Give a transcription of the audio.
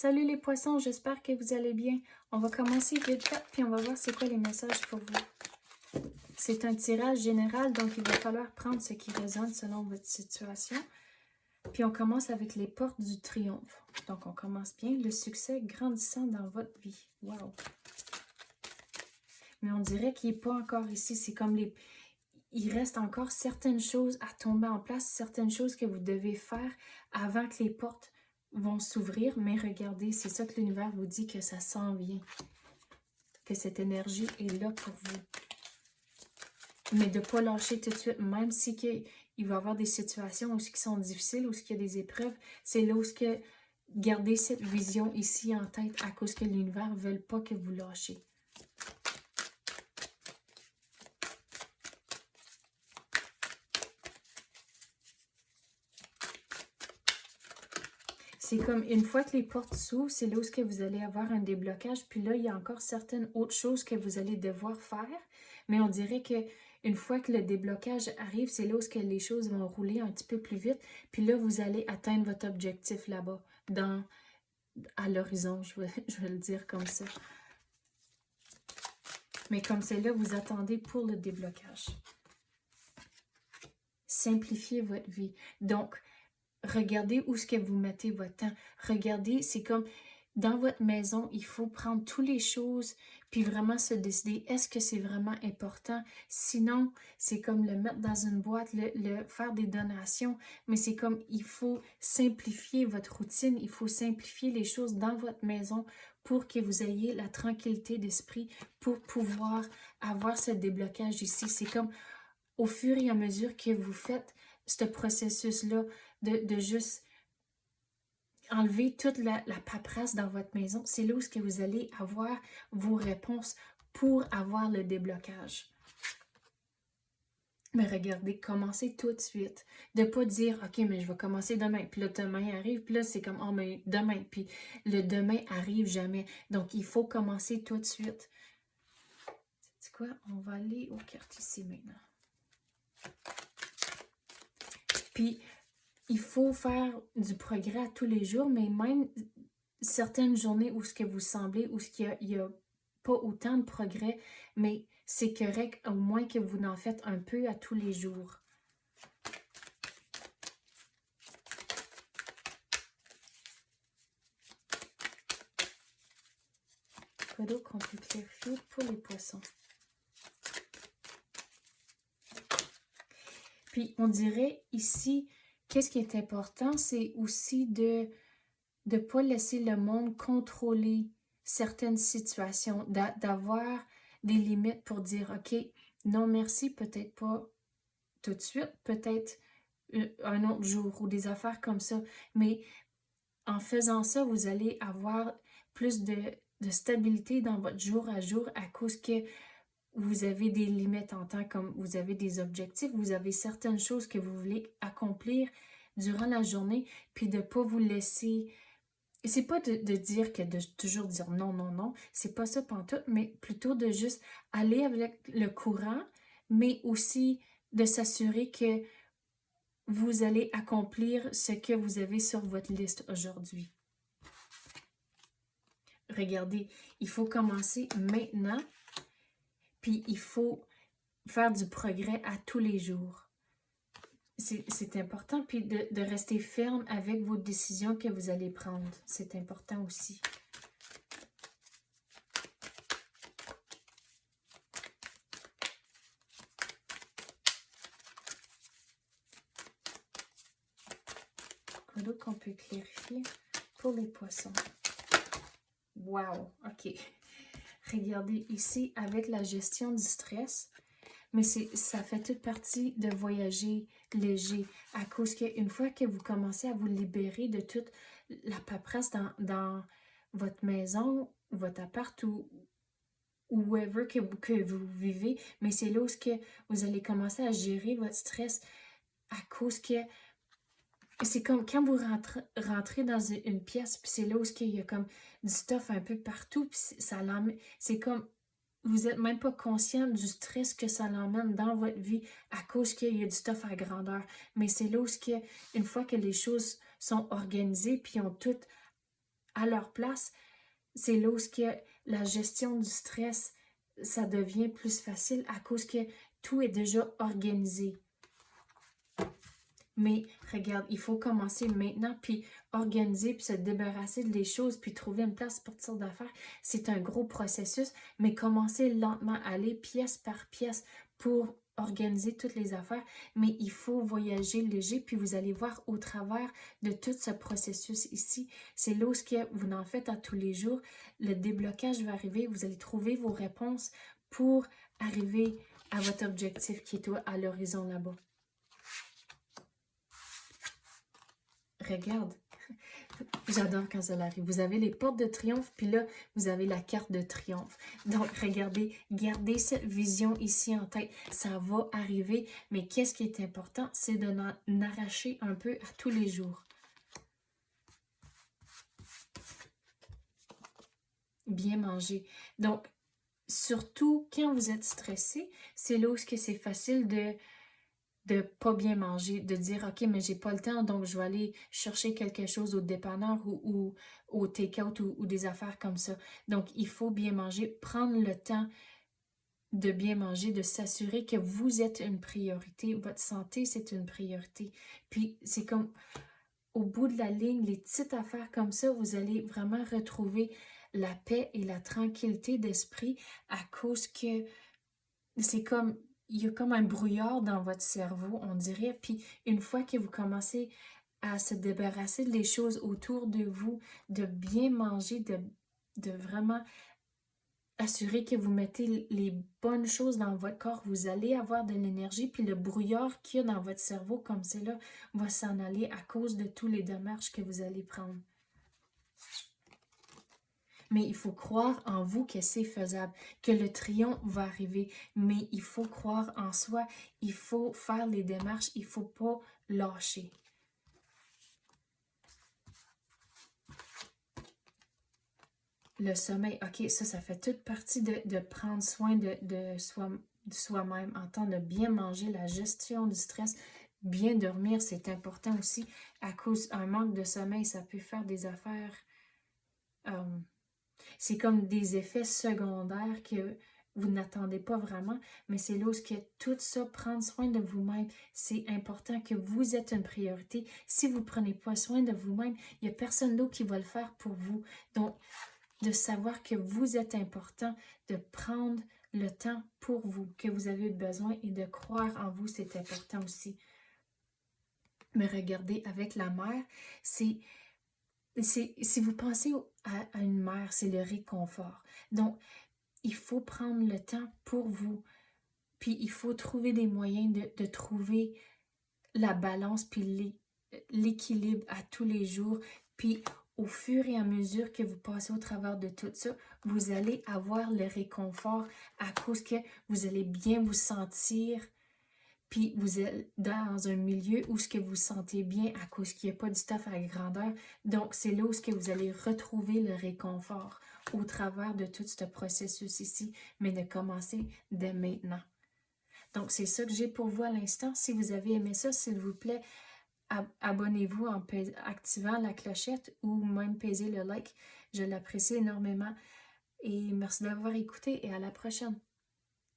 Salut les poissons, j'espère que vous allez bien. On va commencer vite fait, puis on va voir c'est quoi les messages pour vous. C'est un tirage général, donc il va falloir prendre ce qui résonne selon votre situation. Puis on commence avec les portes du triomphe. Donc on commence bien, le succès grandissant dans votre vie. Wow! Mais on dirait qu'il n'est pas encore ici, c'est comme les... Il reste encore certaines choses à tomber en place, certaines choses que vous devez faire avant que les portes vont s'ouvrir. Mais regardez, c'est ça que l'univers vous dit, que ça s'en vient, que cette énergie est là pour vous. Mais de ne pas lâcher tout de suite, même si il va y avoir des situations où qui sont difficiles, où il y a des épreuves, c'est là où gardez cette vision ici en tête à cause que l'univers ne veut pas que vous lâchiez. C'est comme une fois que les portes s'ouvrent, c'est là où vous allez avoir un déblocage. Puis là, il y a encore certaines autres choses que vous allez devoir faire. Mais on dirait que une fois que le déblocage arrive, c'est là où les choses vont rouler un petit peu plus vite. Puis là, vous allez atteindre votre objectif là-bas, à l'horizon, je vais le dire comme ça. Mais comme c'est là, vous attendez pour le déblocage. Simplifiez votre vie. Donc, regardez où est-ce que vous mettez votre temps. Regardez, c'est comme dans votre maison, il faut prendre toutes les choses puis vraiment se décider, est-ce que c'est vraiment important? Sinon, c'est comme le mettre dans une boîte, faire des donations, mais c'est comme, il faut simplifier votre routine, il faut simplifier les choses dans votre maison pour que vous ayez la tranquillité d'esprit pour pouvoir avoir ce déblocage ici. C'est comme, au fur et à mesure que vous faites ce processus-là, de juste enlever toute la paperasse dans votre maison, c'est là où vous allez avoir vos réponses pour avoir le déblocage. Mais regardez, commencez tout de suite. De ne pas dire, OK, mais je vais commencer demain. Puis là, demain arrive. Puis là, c'est comme, oh, mais demain. Puis le demain arrive jamais. Donc, il faut commencer tout de suite. C'est quoi? On va aller aux cartes ici maintenant. Puis, il faut faire du progrès à tous les jours, mais même certaines journées où ce que vous semblez, où ce qu'il y a pas autant de progrès, mais c'est correct au moins que vous en faites un peu à tous les jours. Quoi d'autre qu'on peut clarifier pour les poissons? Puis on dirait ici, qu'est-ce qui est important, c'est aussi de ne pas laisser le monde contrôler certaines situations, d'avoir des limites pour dire, OK, non merci, peut-être pas tout de suite, peut-être un autre jour ou des affaires comme ça. Mais en faisant ça, vous allez avoir plus de stabilité dans votre jour à jour à cause que vous avez des limites en temps, comme vous avez des objectifs, vous avez certaines choses que vous voulez accomplir durant la journée, puis de ne pas vous laisser... C'est pas de dire que de toujours dire non, non, non, c'est pas ça pantoute, mais plutôt de juste aller avec le courant, mais aussi de s'assurer que vous allez accomplir ce que vous avez sur votre liste aujourd'hui. Regardez, il faut commencer maintenant, puis il faut faire du progrès à tous les jours. C'est important, puis de rester ferme avec vos décisions que vous allez prendre. C'est important aussi. Quoi d'autre qu'on peut clarifier pour les poissons? Wow! OK. Regardez ici, avec la gestion du stress, mais ça fait toute partie de voyager léger, à cause qu'une fois que vous commencez à vous libérer de toute la paperasse dans votre maison, votre appart ou wherever que vous vivez, mais c'est là où vous allez commencer à gérer votre stress à cause que c'est comme quand vous rentrez dans une pièce, puis c'est là où il y a comme du stuff un peu partout, puis c'est comme vous n'êtes même pas conscient du stress que ça l'emmène dans votre vie à cause qu'il y a du stuff à grandeur. Mais c'est là où une fois que les choses sont organisées puis ont tout à leur place, c'est là où la gestion du stress, ça devient plus facile à cause que tout est déjà organisé. Mais regarde, il faut commencer maintenant, puis organiser, puis se débarrasser des choses, puis trouver une place pour toutes sortes d'affaires. C'est un gros processus, mais commencer lentement, aller pièce par pièce pour organiser toutes les affaires. Mais il faut voyager léger, puis vous allez voir au travers de tout ce processus ici. C'est là où vous en faites à tous les jours. Le déblocage va arriver, vous allez trouver vos réponses pour arriver à votre objectif qui est à l'horizon là-bas. Regarde, j'adore quand ça arrive. Vous avez les portes de triomphe, puis là, vous avez la carte de triomphe. Donc, regardez, gardez cette vision ici en tête. Ça va arriver, mais qu'est-ce qui est important? C'est de arracher un peu à tous les jours. Bien manger. Donc, surtout quand vous êtes stressé, c'est là où c'est facile de pas bien manger, de dire « Ok, mais j'ai pas le temps, donc je vais aller chercher quelque chose au dépanneur ou au take-out ou des affaires comme ça. » Donc, il faut bien manger, prendre le temps de bien manger, de s'assurer que vous êtes une priorité. Votre santé, c'est une priorité. Puis, c'est comme au bout de la ligne, les petites affaires comme ça, vous allez vraiment retrouver la paix et la tranquillité d'esprit à cause que c'est comme il y a comme un brouillard dans votre cerveau, on dirait. Puis une fois que vous commencez à se débarrasser des choses autour de vous, de bien manger, de vraiment assurer que vous mettez les bonnes choses dans votre corps, vous allez avoir de l'énergie, puis le brouillard qu'il y a dans votre cerveau, comme c'est là, va s'en aller à cause de tous les démarches que vous allez prendre. Mais il faut croire en vous que c'est faisable, que le triomphe va arriver. Mais il faut croire en soi, il faut faire les démarches, il ne faut pas lâcher. Le sommeil, ok, ça fait toute partie de prendre soin de soi-même, en temps de bien manger, la gestion du stress, bien dormir, c'est important aussi. À cause d'un manque de sommeil, ça peut faire des affaires... c'est comme des effets secondaires que vous n'attendez pas vraiment, mais c'est là où tout ça, prendre soin de vous-même, c'est important que vous êtes une priorité. Si vous ne prenez pas soin de vous-même, il n'y a personne d'autre qui va le faire pour vous. Donc, de savoir que vous êtes important, de prendre le temps pour vous, que vous avez besoin et de croire en vous, c'est important aussi. Mais regardez, avec la mère, si vous pensez à une mère, c'est le réconfort. Donc, il faut prendre le temps pour vous. Puis, il faut trouver des moyens de trouver la balance puis l'équilibre à tous les jours. Puis, au fur et à mesure que vous passez au travers de tout ça, vous allez avoir le réconfort à cause que vous allez bien vous sentir. Puis vous êtes dans un milieu où ce que vous sentez bien à cause qu'il n'y a pas du stuff à la grandeur. Donc, c'est là où ce que vous allez retrouver le réconfort au travers de tout ce processus ici, mais de commencer dès maintenant. Donc, c'est ça que j'ai pour vous à l'instant. Si vous avez aimé ça, s'il vous plaît, abonnez-vous en activant la clochette ou même pesez le like. Je l'apprécie énormément. Et merci d'avoir écouté et à la prochaine.